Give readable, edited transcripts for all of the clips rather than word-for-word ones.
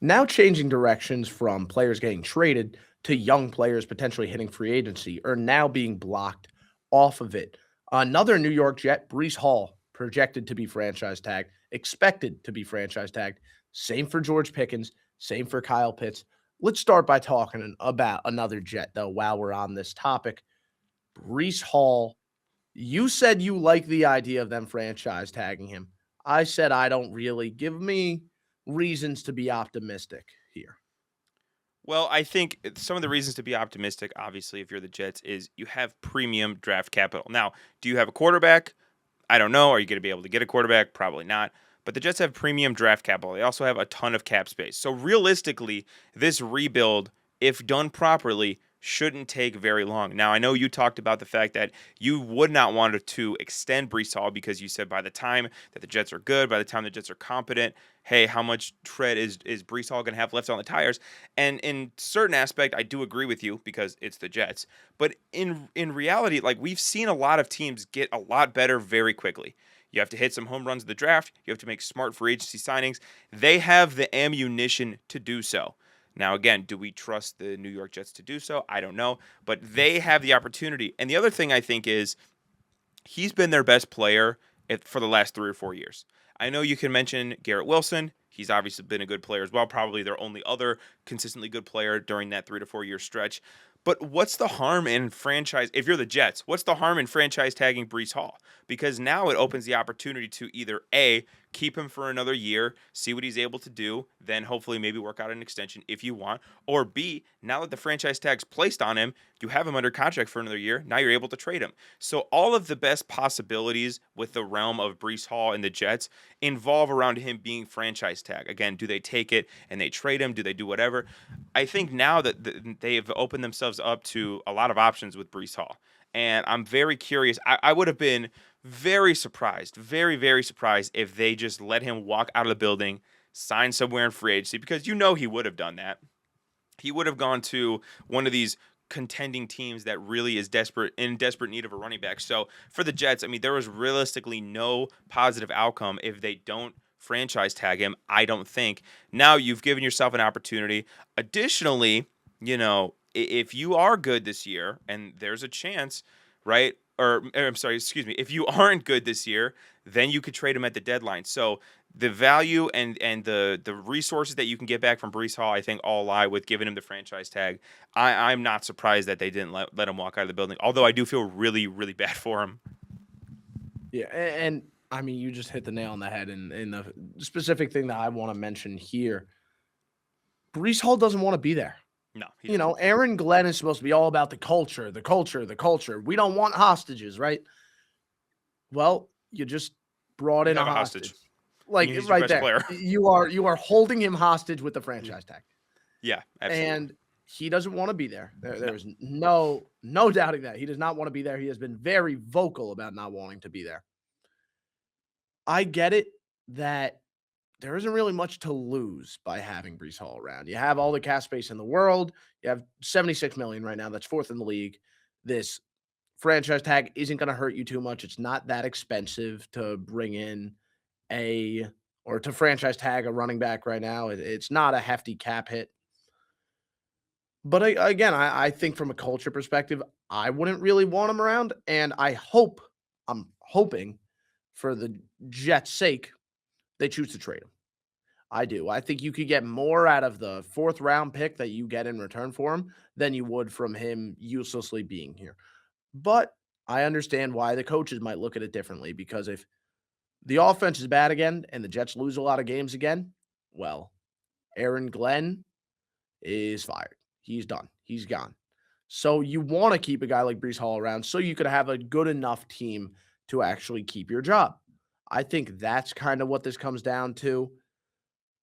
Now changing directions from players getting traded to young players potentially hitting free agency are now being blocked off of it. Another New York Jet, Breece Hall, projected to be franchise tagged, expected to be franchise tagged. Same for George Pickens, same for Kyle Pitts. Let's start by talking about another Jet, though, while we're on this topic. Breece Hall, you said you like the idea of them franchise tagging him. I said I don't really. Give me reasons to be optimistic here. Well, I think some of the reasons to be optimistic, obviously, if you're the Jets, is you have premium draft capital. Now, do you have a quarterback? I don't know. Are you going to be able to get a quarterback? Probably not. But the Jets have premium draft capital. They also have a ton of cap space. So realistically, this rebuild, if done properly, shouldn't take very long. Now, I know you talked about the fact that you would not want to extend Breece Hall because you said by the time that the Jets are good, by the time the Jets are competent, hey, how much tread is Breece Hall going to have left on the tires? And in certain aspect, I do agree with you because it's the Jets. But in reality, like we've seen a lot of teams get a lot better very quickly. You have to hit some home runs in the draft. You have to make smart free agency signings. They have the ammunition to do so. Now, again, do we trust the New York Jets to do so? I don't know. But they have the opportunity. And the other thing I think is he's been their best player for the last 3 or 4 years. I know you can mention Garrett Wilson. He's obviously been a good player as well, probably their only other consistently good player during that 3 to 4 year stretch. But what's the harm in franchise? If you're the Jets, what's the harm in franchise tagging Breece Hall? Because now it opens the opportunity to either A, keep him for another year, see what he's able to do, then hopefully maybe work out an extension if you want, or B, now that the franchise tag's placed on him, you have him under contract for another year, now you're able to trade him. So all of the best possibilities with the realm of Breece Hall and the Jets involve around him being franchise tag. Again, do they take it and they trade him? Do they do whatever? I think now that they have opened themselves up to a lot of options with Breece Hall. And I'm very curious. I would have been very surprised, very, very surprised if they just let him walk out of the building, sign somewhere in free agency, because you know he would have done that. He would have gone to one of these contending teams that really is desperate need of a running back. So for the Jets, I mean, there was realistically no positive outcome if they don't franchise tag him. I don't think. Now you've given yourself an opportunity. Additionally, if you are good this year, and there's a chance, right? Or I'm sorry, excuse me. If you aren't good this year, then you could trade him at the deadline. So the value and the resources that you can get back from Breece Hall, I think, all lie with giving him the franchise tag. I'm not surprised that they didn't let him walk out of the building. Although I do feel really, really bad for him. Yeah, and I mean, you just hit the nail on the head. In the specific thing that I want to mention here, Brees Hall doesn't want to be there. No, he doesn't. Aaron Glenn is supposed to be all about the culture, the culture, the culture. We don't want hostages, right? Well, you just brought You in a have a hostage, hostage. and Like he's your right best there. player. You are holding him hostage with the franchise tag. Yeah, absolutely. And he doesn't want to be there. No. There's no doubting that. He does not want to be there. He has been very vocal about not wanting to be there. I get it that there isn't really much to lose by having Brees Hall around. You have all the cap space in the world. You have 76 million right now. That's fourth in the league. This franchise tag isn't going to hurt you too much. It's not that expensive to bring in a or to franchise tag a running back right now. It's not a hefty cap hit. But again, I think from a culture perspective, I wouldn't really want him around. And I'm hoping for the Jets' sake, they choose to trade him. I do. I think you could get more out of the fourth round pick that you get in return for him than you would from him uselessly being here. But I understand why the coaches might look at it differently because if the offense is bad again and the Jets lose a lot of games again, well, Aaron Glenn is fired. He's done. He's gone. So you want to keep a guy like Brees Hall around so you could have a good enough team to actually keep your job. I think that's kind of what this comes down to.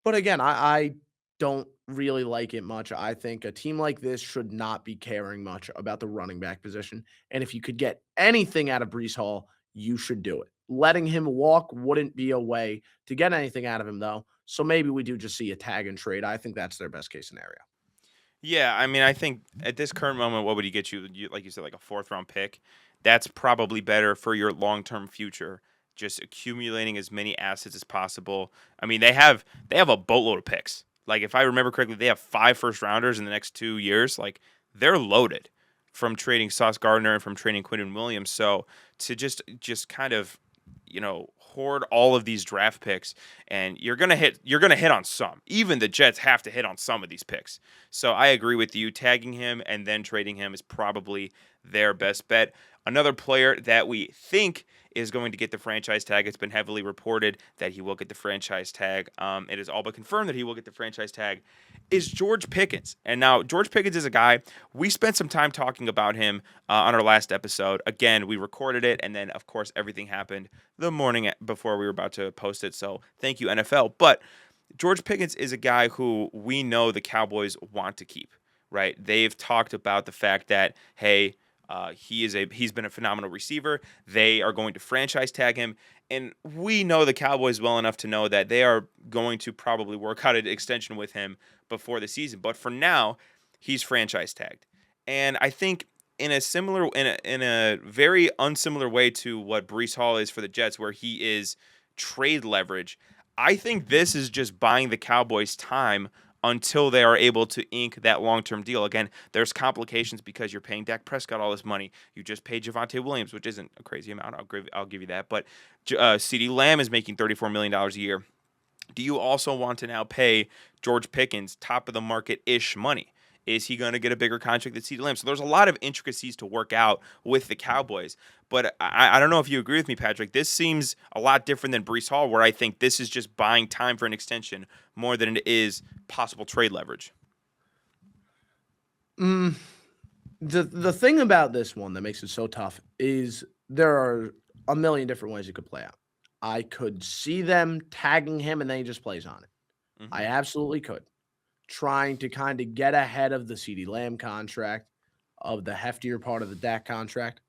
But again, I don't really like it much. I think a team like this should not be caring much about the running back position. And if you could get anything out of Brees Hall, you should do it. Letting him walk wouldn't be a way to get anything out of him, though. So maybe we do just see a tag and trade. I think that's their best case scenario. Yeah, I mean, I think at this current moment, what would he get you? Like you said, like a fourth round pick. That's probably better for your long term future. Just accumulating as many assets as possible. I mean, they have a boatload of picks. Like, if I remember correctly, they have 5 first rounders in the next 2 years. Like, they're loaded from trading Sauce Gardner and from trading Quinton Williams. So to just kind of, hoard all of these draft picks, and you're gonna hit on some. Even the Jets have to hit on some of these picks. So I agree with you. Tagging him and then trading him is probably their best bet. Another player that we think is going to get the franchise tag. It's been heavily reported that he will get the franchise tag. It is all but confirmed that he will get the franchise tag. Is George Pickens. And now George Pickens is a guy, we spent some time talking about him on our last episode. Again, we recorded it, and then, of course, everything happened the morning before we were about to post it. So thank you, NFL. But George Pickens is a guy who we know the Cowboys want to keep, right? They've talked about the fact that, hey, he's been a phenomenal receiver. They are going to franchise tag him, and we know the Cowboys well enough to know that they are going to probably work out an extension with him before the season. But for now, he's franchise tagged, and I think in a very unsimilar way to what Breece Hall is for the Jets, where he is trade leverage. I think this is just buying the Cowboys time until they are able to ink that long-term deal. Again, there's complications because you're paying Dak Prescott all this money. You just paid Javonte Williams, which isn't a crazy amount. I'll give you that. But CeeDee Lamb is making $34 million a year. Do you also want to now pay George Pickens top of the market-ish money? Is he going to get a bigger contract than CeeDee Lamb? So there's a lot of intricacies to work out with the Cowboys. But I don't know if you agree with me, Patrick. This seems a lot different than Breece Hall, where I think this is just buying time for an extension more than it is possible trade leverage. The thing about this one that makes it so tough is there are a million different ways it could play out. I could see them tagging him and then he just plays on it. Mm-hmm. I absolutely could. Trying to kind of get ahead of the CeeDee Lamb contract, of the heftier part of the Dak contract.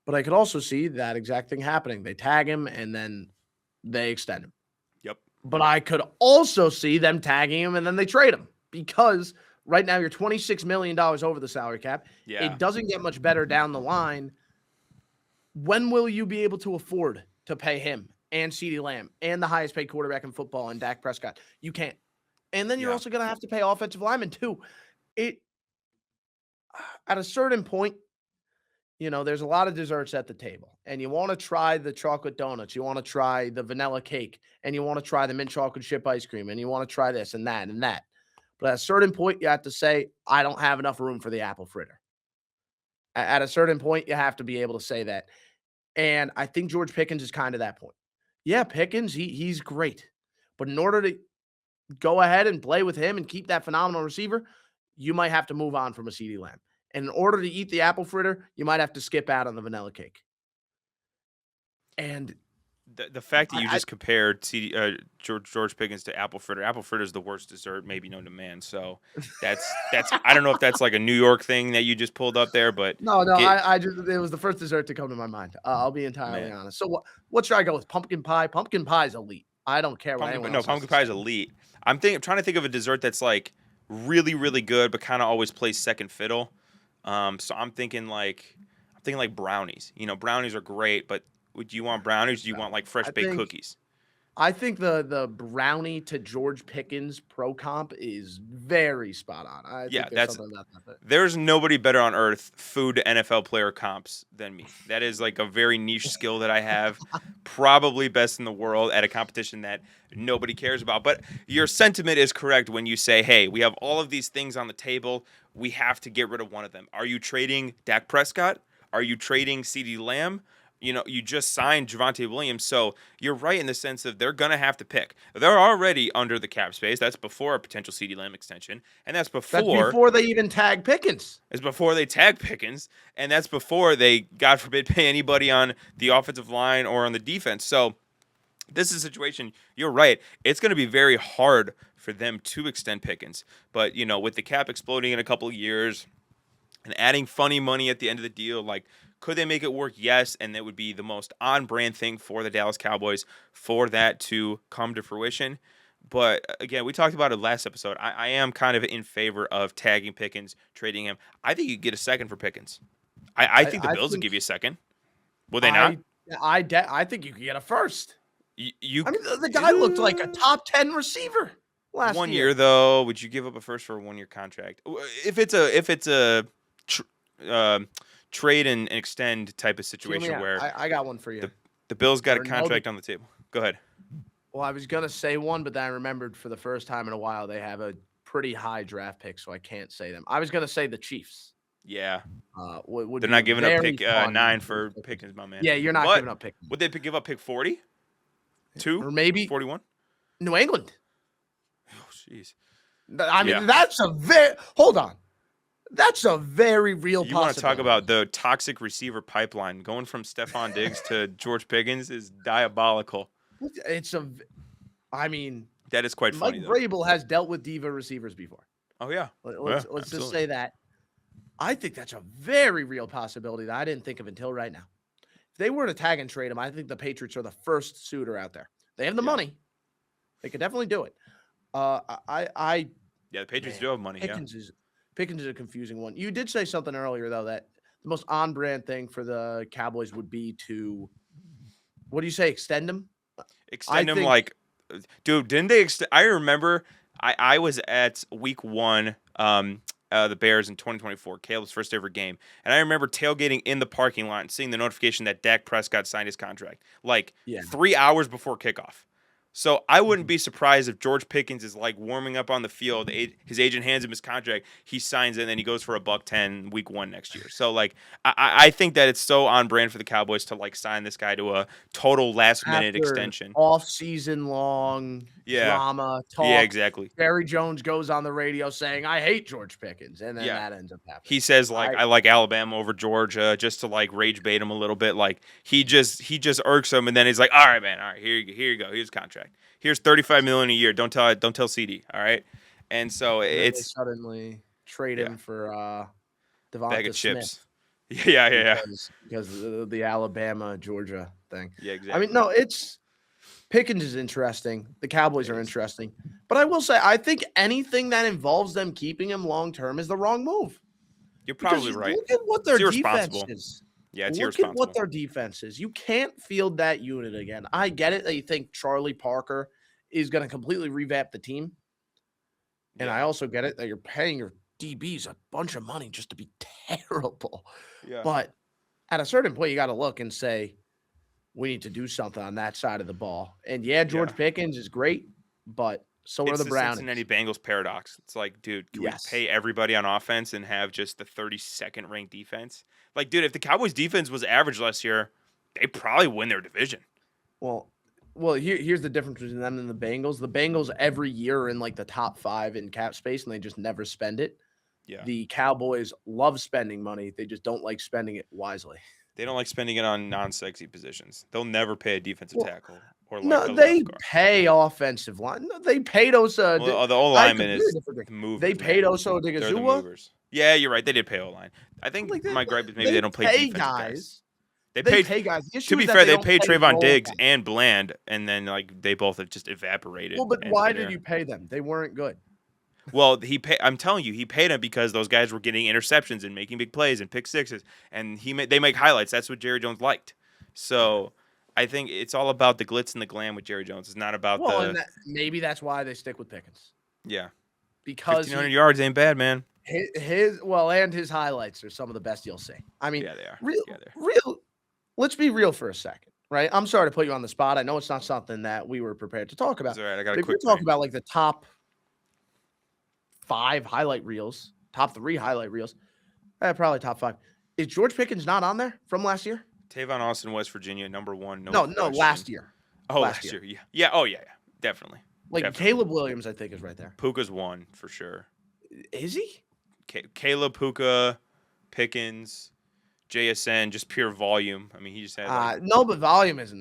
But I could also see that exact thing happening. They tag him and then they extend him. Yep. But I could also see them tagging him and then they trade him, because right now you're $26 million over the salary cap. Yeah. It doesn't get much better down the line. When will you be able to afford to pay him and CeeDee Lamb and the highest paid quarterback in football and Dak Prescott? You can't. And then you're also going to have to pay offensive linemen too. At a certain point, there's a lot of desserts at the table, and you want to try the chocolate donuts, you want to try the vanilla cake, and you want to try the mint chocolate chip ice cream, and you want to try this and that and that. But at a certain point, you have to say, I don't have enough room for the apple fritter. At a certain point, you have to be able to say that. And I think George Pickens is kind of that point. Yeah, Pickens, he's great. But in order to go ahead and play with him and keep that phenomenal receiver, you might have to move on from a CeeDee Lamb. And in order to eat the apple fritter, you might have to skip out on the vanilla cake. And the fact that you just compared George Pickens to apple fritter is the worst dessert maybe known to man. So that's I don't know if that's like a New York thing that you just pulled up there, but no, it was the first dessert to come to my mind. I'll be entirely honest. So what should I go with? Pumpkin pie. Pumpkin pie is elite. I don't care what anyone else. Pumpkin pie is elite. I'm trying to think of a dessert that's like really, really good, but kind of always plays second fiddle. So I'm thinking like brownies. Brownies are great, but would you want brownies? Or do you want like fresh baked cookies? I think the brownie to George Pickens pro comp is very spot on. There's nobody better on earth food to NFL player comps than me. That is like a very niche skill that I have, probably best in the world at a competition that nobody cares about. But your sentiment is correct when you say, hey, we have all of these things on the table. We have to get rid of one of them. Are you trading Dak Prescott? Are you trading CeeDee Lamb? You just signed Javonte Williams, so you're right in the sense of they're going to have to pick. They're already under the cap space. That's before a potential CeeDee Lamb extension, and that's before they even tag Pickens. It's before they tag Pickens, and that's before they, God forbid, pay anybody on the offensive line or on the defense. So this is a situation, you're right, it's going to be very hard for them to extend Pickens. But, with the cap exploding in a couple of years and adding funny money at the end of the deal, like, could they make it work? Yes, and that would be the most on-brand thing for the Dallas Cowboys for that to come to fruition. But, again, we talked about it last episode. I am kind of in favor of tagging Pickens, trading him. I think you get a second for Pickens. I think the Bills would give you a second. Will they not? I think you could get a first. The guy looked like a top 10 receiver. last 1 year. year though. Would you give up a first for a 1 year contract? If it's a trade and extend type of Hear me situation out. where I got one for you. the Bills got a Or no, contract on the table. Go ahead. well, I was gonna say one, but then I remembered for the first time in a while they have a pretty high draft pick, so I can't say them. I was gonna say the Chiefs. Yeah, Would they're be a not giving up very pick fun. 9 for Pickens, my man. Yeah, you're not What giving up pick would they give up? Pick 40, 2, or maybe 41? New England. Oh, jeez. I Yeah. mean, that's a very hold on. That's a very real You want to talk possibility. about the toxic receiver pipeline going from Stephon Diggs to George Pickens is diabolical. It's a. I mean, That is quite Mike funny though. Vrabel has dealt with diva receivers before. Oh yeah. Let's Yeah, just absolutely. say that. I think that's a very real possibility that I didn't think of until right now. If they were to tag and trade him, I think the Patriots are the first suitor out there. They have the Yeah. money. They could definitely do it. I Yeah, the Patriots man, do have money. Yeah. Pickens is a confusing one. You did say something earlier though that the most on brand thing for the Cowboys would be to what do you say? Extend him? Extend him think- like, dude. Didn't they? I remember. I was at week 1. The Bears in 2024, Caleb's first ever game, and I remember tailgating in the parking lot and seeing the notification that Dak Prescott signed his contract like Yeah. 3 hours before kickoff. So I wouldn't be surprised if George Pickens is like warming up on the field. His agent hands him his contract. He signs it, and then he goes for $110 week 1 next year. So like I think that it's so on brand for the Cowboys to like sign this guy to a total last minute extension. Off season long drama talk. Yeah, exactly. Jerry Jones goes on the radio saying, "I hate George Pickens," and then that ends up happening. He says like I like Alabama over Georgia just to like rage bait him a little bit. Like he just irks him, and then he's like, "All right, man, all right, here you go. Here's a contract. Here's $35 million a year. Don't tell CD. All right." And so And then they it's suddenly trade him for Devonta bag of Smith. chips. Yeah. Because of the Alabama Georgia thing. Yeah, exactly. I mean, no, it's Pickens is interesting. The Cowboys are interesting, but I will say I think anything that involves them keeping him long term is the wrong move. You're probably Because right. Look at what their It's defense irresponsible. is. Yeah, it's Look irresponsible. at what their defense is. You can't field that unit again. I get it that you think Charlie Parker is going to completely revamp the team. And I also get it that you're paying your DBs a bunch of money just to be terrible. Yeah. But at a certain point, you got to look and say, we need to do something on that side of the ball. And George Pickens is great, but so are the Browns. Cincinnati Bengals paradox. It's like, dude, can we pay everybody on offense and have just the 32nd ranked defense? Like, dude, if the Cowboys defense was average last year, they probably win their division. Well, here's the difference between them and the Bengals. The Bengals every year are in like the top 5 in cap space, and they just never spend it. Yeah. The Cowboys love spending money. They just don't like spending it wisely. They don't like spending it on non-sexy positions. They'll never pay a defensive tackle or like No, a they left guard. pay offensive line. No, they paid Osa. Well, the O-lineman is the movers. They paid Osa They're the Odigizua. movers. Yeah, you're right. They did pay O-line. I think my gripe is maybe they don't pay defensive guys. They pay guys. The issue To be is that fair, they don't paid pay Trayvon role Diggs guys. and Bland, and then like they both have just evaporated. Well, but and why they're- did you pay them? They weren't good. Well, I'm telling you, he paid him because those guys were getting interceptions and making big plays and pick sixes, and they make highlights. That's what Jerry Jones liked. So I think it's all about the glitz and the glam with Jerry Jones. It's not about and maybe that's why they stick with Pickens. Yeah, Because 1,500 yards ain't bad, man. and his highlights are some of the best you'll see. I mean, Yeah, they are. Real. Let's be real for a second, right? I'm sorry to put you on the spot. I know it's not something that we were prepared to talk about. It's all right. I got But a if we quick talk break. about like the top 5 highlight reels, top 3 highlight reels, probably top 5. Is George Pickens not on there from last year? Tavon Austin, West Virginia, number 1. No, question. last year. Oh, last year. Yeah. Oh, yeah. Definitely. Like Definitely. Caleb Williams, I think, is right there. Puka's 1 for sure. Is he? Caleb, Puka, Pickens, JSN, just pure volume. I mean, he just had. No, but volume isn't.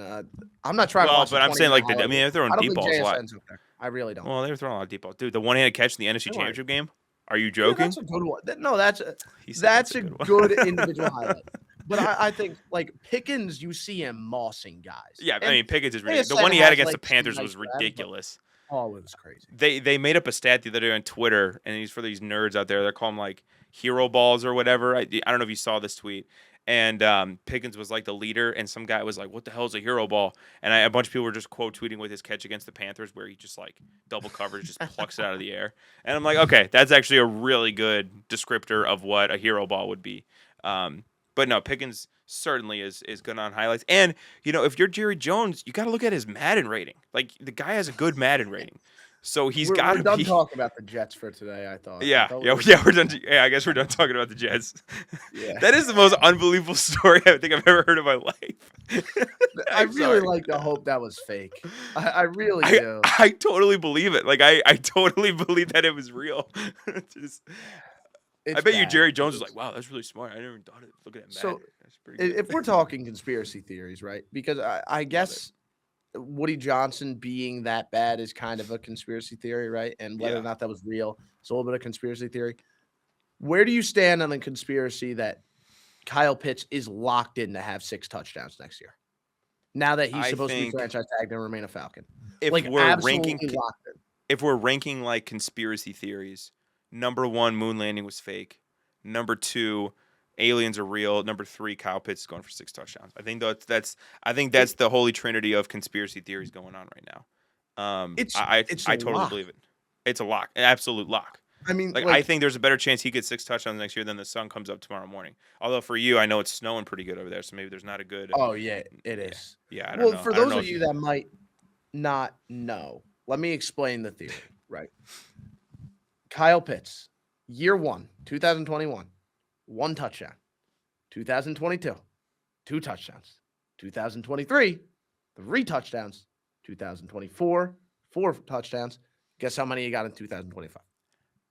I'm not trying to watch. But I'm saying like highlight they're throwing I don't deep think balls a lot. JSN's up there. I really don't. Well, they were throwing a lot of deep balls, dude. The one-handed catch in the NFC They weren't. Championship game. Are you Yeah, joking? that's a good one. No, that's He said that's a one. good individual highlight. But I think like Pickens, you see him mossing guys. Yeah, I And mean Pickens is ridiculous. The JSN one he had has, against like, the Panthers some was nice grabs, but- ridiculous. Oh, it was crazy. They made up a stat the other day on Twitter, and he's for these nerds out there. They're calling them like hero balls or whatever. I don't know if you saw this tweet. and Pickens was like the leader, and some guy was like, "What the hell is a hero ball?" And a bunch of people were just quote tweeting with his catch against the Panthers, where he just like double covers, just plucks it out of the air. And I'm like, okay, that's actually a really good descriptor of what a hero ball would be. But no, Pickens certainly is good on highlights. And if you're Jerry Jones, you got to look at his Madden rating. Like the guy has a good Madden rating, so he's got We're to done be. talking about the Jets for today. I thought. I Yeah, thought yeah, we were yeah. done. We're done. Yeah, I guess we're done talking about the Jets. Yeah. That is the most unbelievable story I think I've ever heard in my life. I I'm really sorry. like to hope that was fake. I really I do. I totally believe it. Like I totally believe that it was real. Just, I It's bet you bad. Jerry Jones was like, "Wow, that's really smart. I never even thought of look at that So Madden. That's pretty good." if we're talking conspiracy theories, right? Because I Love it. guess Woody Johnson being that bad is kind of a conspiracy theory, right? And whether or Yeah. not that was real, it's a little bit of conspiracy theory. Where do you stand on the conspiracy that Kyle Pitts is locked in to have 6 touchdowns next year? Now that he's I supposed to be think franchise tagged and remain a Falcon. if Like, we're ranking absolutely locked in. if we're ranking like conspiracy theories, number 1, moon landing was fake. Number 2, aliens are real. Number 3, Kyle Pitts is going for 6 touchdowns. I think that's It the holy trinity of conspiracy theories going on right now. it's a I totally lock. believe it. It's a lock, an absolute lock. I mean, Like I think there's a better chance he gets 6 touchdowns next year than the sun comes up tomorrow morning. Although for you, I know it's snowing pretty good over there, so maybe there's not a good. oh, yeah, it Yeah, is. yeah. I don't Well, know. for I don't those know of if you that might not know, let me explain the theory, right? Kyle Pitts, year 1, 2021, 1 touchdown. 2022, 2 touchdowns. 2023, 3 touchdowns. 2024, 4 touchdowns. Guess how many he got in 2025?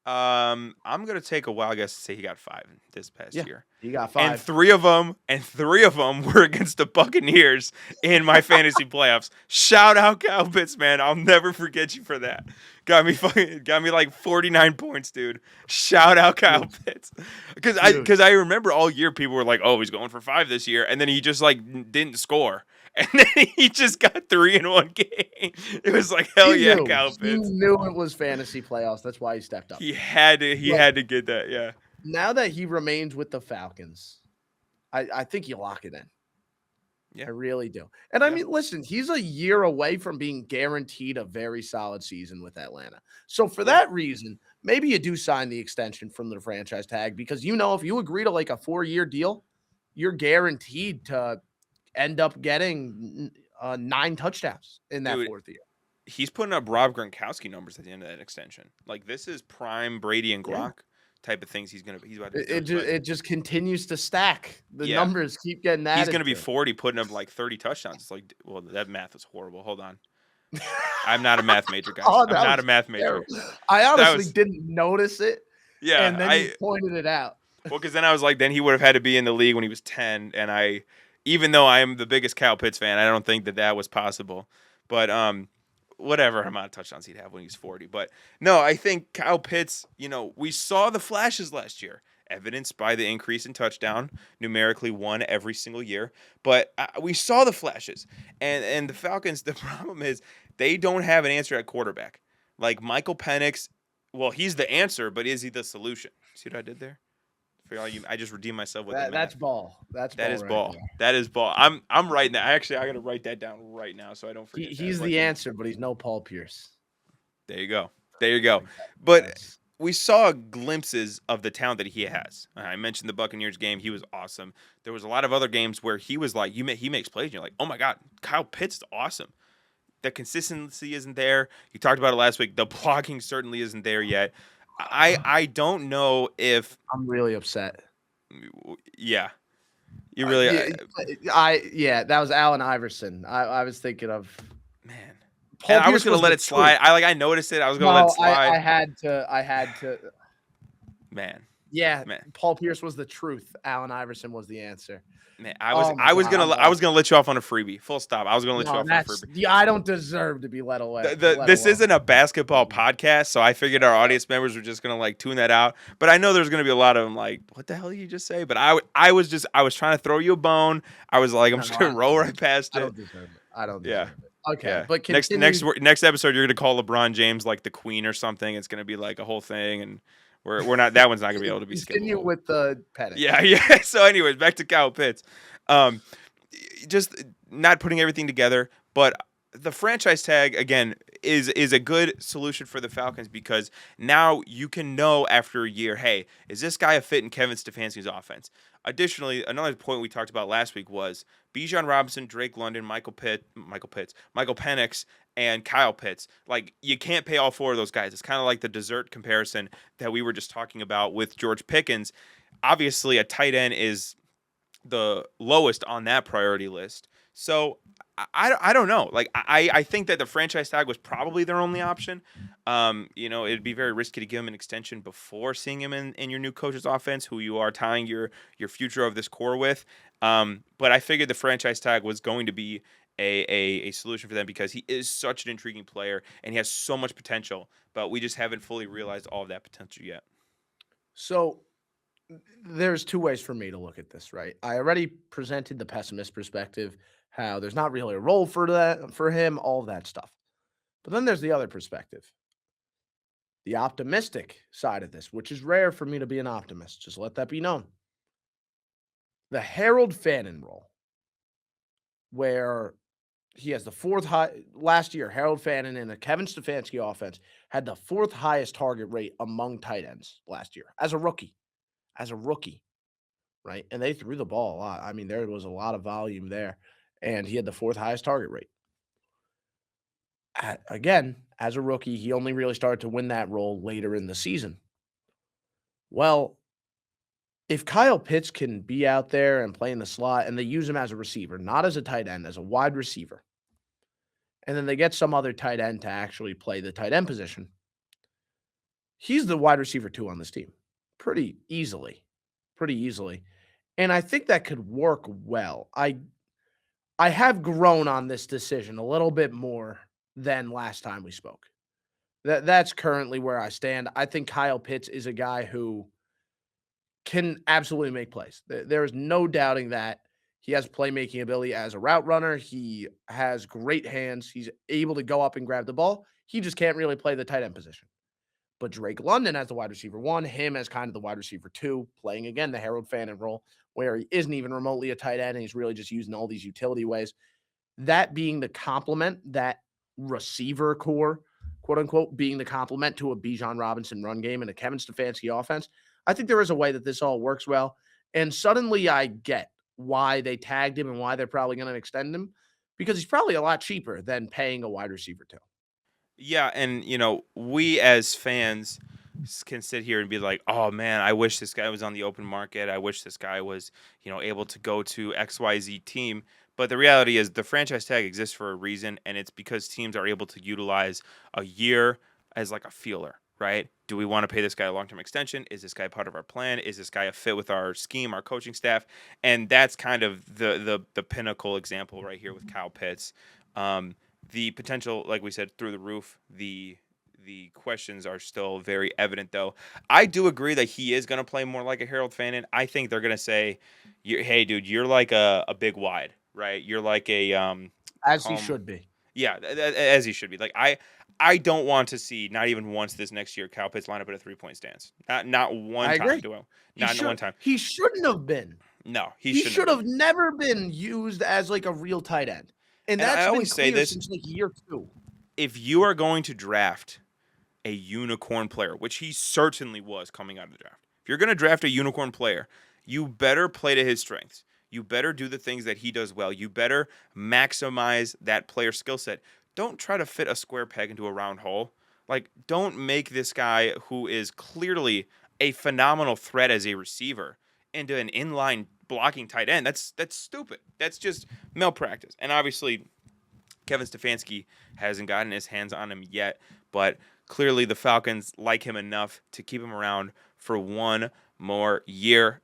I'm gonna take a wild guess to say he got 5 this past Yeah, year, he got and 5. three of them were against the Buccaneers in my fantasy playoffs. Shout out Kyle Pitts, man! I'll never forget you for that. Got me like 49 points, dude. Shout out Kyle Dude, Pitts, because dude. I remember all year people were like, oh, he's going for 5 this year, and then he just like didn't score. And then he just got 3 in one game. It was like, hell He yeah, knew. Kyle He Pitts. knew it was fantasy playoffs. That's why he stepped up. He But had to get that, yeah. now that he remains with the Falcons, I think you lock it in. Yeah. I really do. And I Yeah. mean, listen, he's a year away from being guaranteed a very solid season with Atlanta. So for Yeah. that reason, maybe you do sign the extension from the franchise tag because if you agree to like a 4-year deal, you're guaranteed to end up getting 9 touchdowns in that Dude, 4th year. he's putting up Rob Gronkowski numbers at the end of that extension. Like this is prime Brady and Yeah. Gronk type of things he's about to It, do. it, just, it just continues to stack. The Yeah. numbers keep getting He's added. gonna be to it. 40, putting up like 30 touchdowns. It's like, well, that math was horrible. Hold on. I'm not a math major, guys. Oh, I'm that not a was math major. terrible. I honestly was- didn't notice it, Yeah, and then you pointed it out. well, because then I was like, then he would have had to be in the league when he was 10, and even though I am the biggest Kyle Pitts fan, I don't think that was possible. But whatever amount of touchdowns he'd have when he's 40. But no, I think Kyle Pitts, we saw the flashes last year, evidenced by the increase in touchdown, numerically won every single year. But we saw the flashes, and the Falcons. The problem is they don't have an answer at quarterback. Like Michael Penix, well, he's the answer, but is he the solution? See what I did there? I just redeemed myself with That's ball. That is right ball. there. That is ball. I'm writing that. Actually, I gotta write that down right now so I don't forget. He's that. the answer, but he's no Paul Pierce. There you go. But we saw glimpses of the talent that he has. I mentioned the Buccaneers game. He was awesome. There was a lot of other games where he was like, he makes plays, and you're like, oh my God, Kyle Pitts is awesome. The consistency isn't there. You talked about it last week. The blocking certainly isn't there yet. I don't know if I'm really upset. Yeah. You really that was Allen Iverson. I was thinking of man. Paul And I was Pierce gonna let it slide. I noticed it. I was gonna let it slide. I had to. Man. Yeah, Man. Paul Pierce was the truth. Allen Iverson was the answer. Man, Oh my I was God, gonna let you off on a freebie. Full stop. I was gonna let you off on a freebie. I don't deserve to be let away. This isn't a basketball podcast, so I figured our audience members were just gonna like tune that out. But I know there's gonna be a lot of them like, what the hell did you just say? But I was trying to throw you a bone. I was like, I'm just gonna roll right past it. I don't deserve it. I don't deserve it. Okay, Yeah. but next episode you're gonna call LeBron James like the queen or something. It's gonna be like a whole thing, and We're not that one's not gonna be able to be Continue skippable. with the Yeah, Penix. yeah. So, anyways, back to Kyle Pitts. Um, just not putting everything together, but the franchise tag again is a good solution for the Falcons because now you can know after a year, hey, is this guy a fit in Kevin Stefanski's offense? Additionally, another point we talked about last week was Bijan Robinson, Drake London, Michael Penix, and Kyle Pitts. Like you can't pay all four of those guys. It's kind of like the dessert comparison that we were just talking about with George Pickens. Obviously, a tight end is the lowest on that priority list. So I don't know. Like I think that the franchise tag was probably their only option. It'd be very risky to give him an extension before seeing him in your new coach's offense, who you are tying your future of this core with. But I figured the franchise tag was going to be a solution for them because he is such an intriguing player and he has so much potential, but we just haven't fully realized all of that potential yet. So there's two ways for me to look at this, right? I already presented the pessimist perspective, how there's not really a role for that for him, all of that stuff. But then there's the other perspective, the optimistic side of this, which is rare for me to be an optimist. Just let that be known. The Harold Fannin role, where he has the fourth high last year, Harold Fannin in a Kevin Stefanski offense had the fourth highest target rate among tight ends last year as a rookie. As a rookie. Right? And they threw the ball a lot. I mean, there was a lot of volume there, and he had the fourth highest target rate. Again, as a rookie, he only really started to win that role later in the season. Well, if Kyle Pitts can be out there and play in the slot, and they use him as a receiver, not as a tight end, as a wide receiver, and then they get some other tight end to actually play the tight end position, he's the wide receiver 2 on this team pretty easily. Pretty easily. And I think that could work well. I have grown on this decision a little bit more than last time we spoke. That's currently where I stand. I think Kyle Pitts is a guy who can absolutely make plays. There is no doubting that he has playmaking ability as a route runner. He has great hands. He's able to go up and grab the ball. He just can't really play the tight end position. But Drake London as the wide receiver 1, him as kind of the wide receiver 2, playing again the Harold Fannin role, where he isn't even remotely a tight end and he's really just using all these utility ways. That being the complement, that receiver core, quote unquote, being the complement to a Bijan Robinson run game and a Kevin Stefanski offense, I think there is a way that this all works well. And suddenly I get why they tagged him and why they're probably going to extend him because he's probably a lot cheaper than paying a wide receiver 2. Yeah, and we as fans can sit here and be like, "Oh man, I wish this guy was on the open market. I wish this guy was, able to go to XYZ team." But the reality is the franchise tag exists for a reason, and it's because teams are able to utilize a year as like a feeler, right? Do we want to pay this guy a long-term extension? Is this guy part of our plan? Is this guy a fit with our scheme, our coaching staff? And that's kind of the pinnacle example right here with Kyle Pitts. The potential, like we said, through the roof. The questions are still very evident, though. I do agree that he is going to play more like a Harold Fannin. I think they're going to say, "Hey, dude, you're like a big wide, right? You're like they As call he him, should be. yeah, as he should be." Like I don't want to see not even once this next year Kyle Pitts line up at a 3-point stance. Not one I time. agree. Not one time. He shouldn't have been. No, he He shouldn't have should have been. never been used as, like, a real tight end, and And I that's been always say clear this: since, like, year 2. if you are going to draft a unicorn player, which he certainly was coming out of the draft. If you're going to draft a unicorn player, you better play to his strengths. You better do the things that he does well. You better maximize that player skill set. Don't try to fit a square peg into a round hole. Like, don't make this guy who is clearly a phenomenal threat as a receiver into an inline blocking tight end. That's stupid. That's just malpractice. And obviously, Kevin Stefanski hasn't gotten his hands on him yet, but clearly the Falcons like him enough to keep him around for one more year.